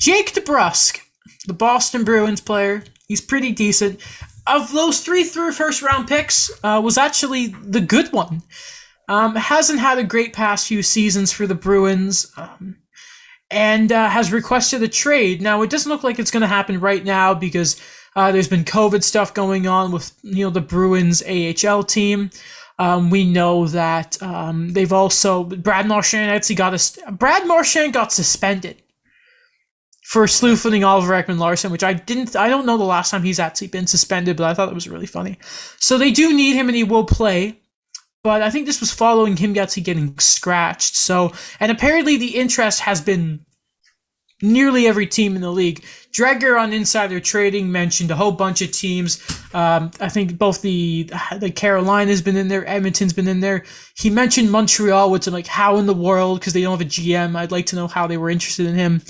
Jake DeBrusk, the Boston Bruins player. He's pretty decent. Of those three first round picks, was actually the good one. Hasn't had a great past few seasons for the Bruins, and has requested a trade. Now, it doesn't look like it's going to happen right now because there's been COVID stuff going on with the Bruins AHL team. We know that they've also Brad Marchand got suspended for slew-footing Oliver Ekman-Larsson, which I don't know the last time he's actually been suspended, but I thought it was really funny. So they do need him, and he will play. But I think this was following him actually getting scratched. So, and apparently the interest has been nearly every team in the league. Dreger on Insider Trading mentioned a whole bunch of teams. I think both the Carolina's been in there, Edmonton's been in there. He mentioned Montreal, which I'm like, how in the world? Because they don't have a GM. I'd like to know how they were interested in him.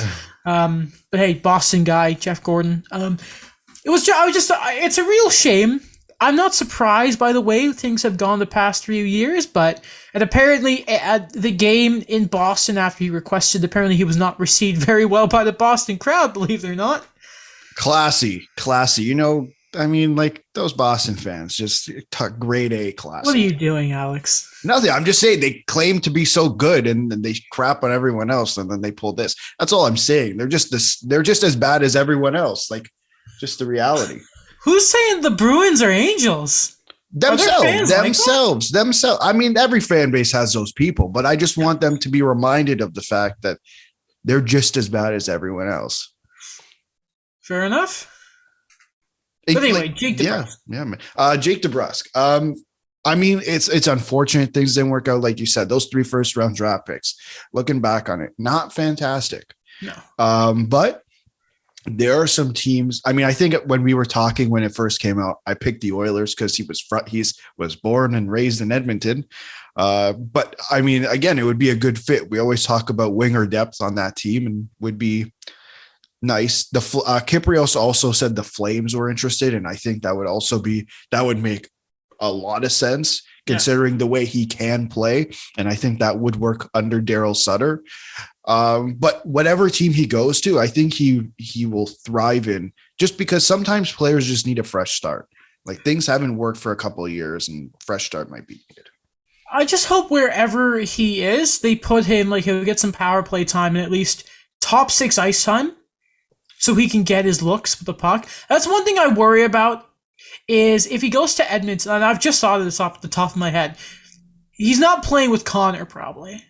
But hey, Boston guy, Jeff Gordon. It's a real shame. I'm not surprised by the way things have gone the past 3 years, and apparently at the game in Boston after he requested, apparently he was not received very well by the Boston crowd, believe it or not. Classy. Like those Boston fans, just grade A classy. What are you doing, Alex? Nothing. I'm just saying they claim to be so good and then they crap on everyone else and then they pull this. That's all I'm saying. They're just as bad as everyone else. Like, just the reality. Who's saying the Bruins are angels? Themselves. I mean, every fan base has those people, but I just want them to be reminded of the fact that they're just as bad as everyone else. Fair enough. But anyway, Jake DeBrusk. Yeah, man. Jake DeBrusk. I mean, it's unfortunate things didn't work out. Like you said, those 3 first-round draft picks, looking back on it, not fantastic. No. But there are some teams. I mean, I think when we were talking when it first came out, I picked the Oilers because he was born and raised in Edmonton. But I mean, again, it would be a good fit. We always talk about winger depth on that team, and would be nice. The Kyprios also said the Flames were interested, and I think that would make a lot of sense considering the way he can play, and I think that would work under Daryl Sutter. But whatever team he goes to, I think he will thrive in, just because sometimes players just need a fresh start. Like, things haven't worked for a couple of years, and fresh start might be good. I just hope wherever he is, they put him, like, he'll get some power play time and at least top 6 ice time so he can get his looks with the puck. That's one thing I worry about, is if he goes to Edmonton, and I've just thought of this off the top of my head, he's not playing with Connor probably.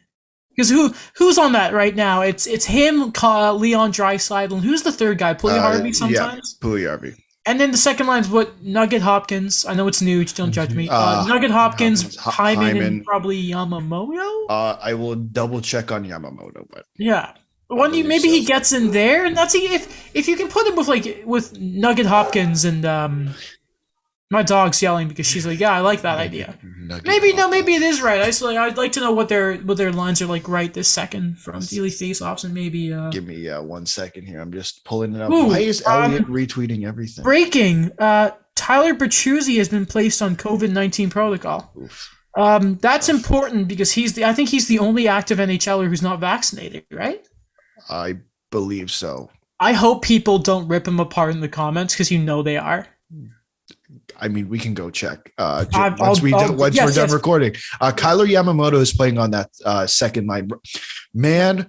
Because who's on that right now? It's him, Leon Draisaitl, and who's the third guy? Puljujarvi sometimes? Yeah, Puljujarvi. And then the second line's Nugget Hopkins. I know it's new, just don't judge me. Nugget Hopkins, Hyman, and probably Yamamoto? I will double check on Yamamoto, but yeah. Maybe he gets in there, and that's if you can put him with Nugget Hopkins and my dog's yelling because she's like, yeah, I like that idea. Maybe it is right. I'd like to know what their lines are like right this second from daily face-offs, and maybe give me 1 second here. I'm just pulling it up. Why is Elliot retweeting everything? Breaking. Tyler Bertuzzi has been placed on COVID-19 protocol. Oof. That's important because I think he's the only active NHLer who's not vaccinated, right? I believe so. I hope people don't rip him apart in the comments because they are. I mean, we can go check once we're done recording. Kyler Yamamoto is playing on that second line. Man,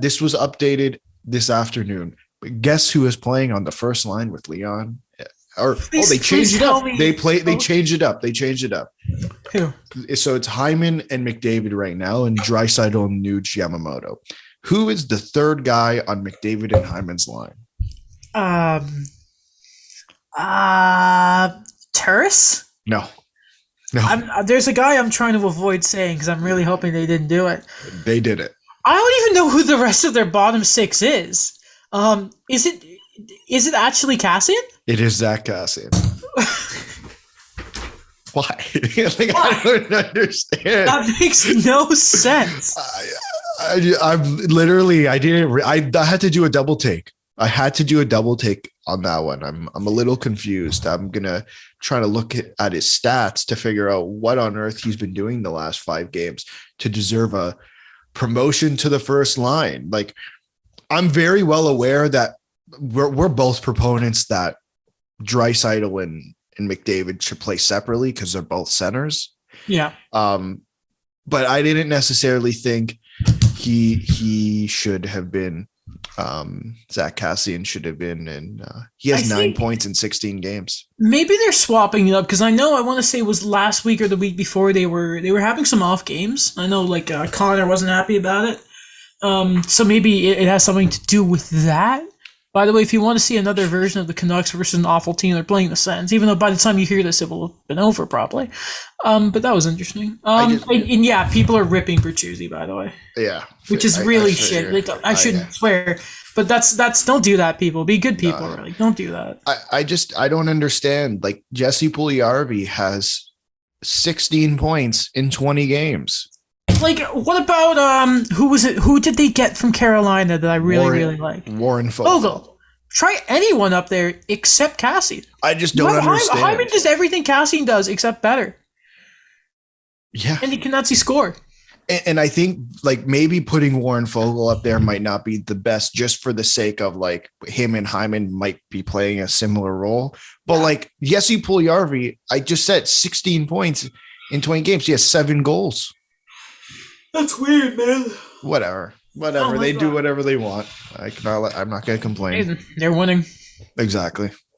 this was updated this afternoon. But guess who is playing on the first line with Leon? They changed it up. They changed it up. They changed it up. Who? So it's Hyman and McDavid right now, and Draisaitl and Nuge Yamamoto. Who is the third guy on McDavid and Hyman's line? Turris? No. There's a guy I'm trying to avoid saying because I'm really hoping they didn't do it. They did it. I don't even know who the rest of their bottom 6 is. Is it actually Cassian? It is Zach Cassian. Why? I don't understand. That makes no sense. I had to do a double take. I had to do a double take on that one. I'm a little confused. I'm going to try to look at his stats to figure out what on earth he's been doing the last 5 games to deserve a promotion to the first line. Like, I'm very well aware that we're both proponents that Draisaitl and McDavid should play separately because they're both centers. Yeah. But I didn't necessarily think he should have been. Zach Cassian should have been, and he has 9 points in 16 games. Maybe they're swapping it up because I want to say it was last week or the week before they were having some off games. I know like Connor wasn't happy about it. So maybe it has something to do with that. By the way, if you want to see another version of the Canucks versus an awful team, they're playing the Sens. Even though by the time you hear this, it will have been over probably. But that was interesting. And yeah, people are ripping Bertuzzi, by the way. Yeah, which is really shit. Like, I shouldn't swear, but that's don't do that, people. Be good people, really. Don't do that. I don't understand. Like Jesse Puljujarvi has 16 points in 20 games. Like, what about who was it? Who did they get from Carolina that I really like? Warren Fogle. Try anyone up there except Cassian. I just don't understand. Hyman does everything Cassian does except better. Yeah, and he cannot see score. And I think like maybe putting Warren Fogle up there might not be the best, just for the sake of like him and Hyman might be playing a similar role. But like Jesse Puljujarvi, I just said 16 points in 20 games. He has 7 goals. That's weird, man. Whatever. They do whatever they want. I'm not going to complain. They're winning. Exactly.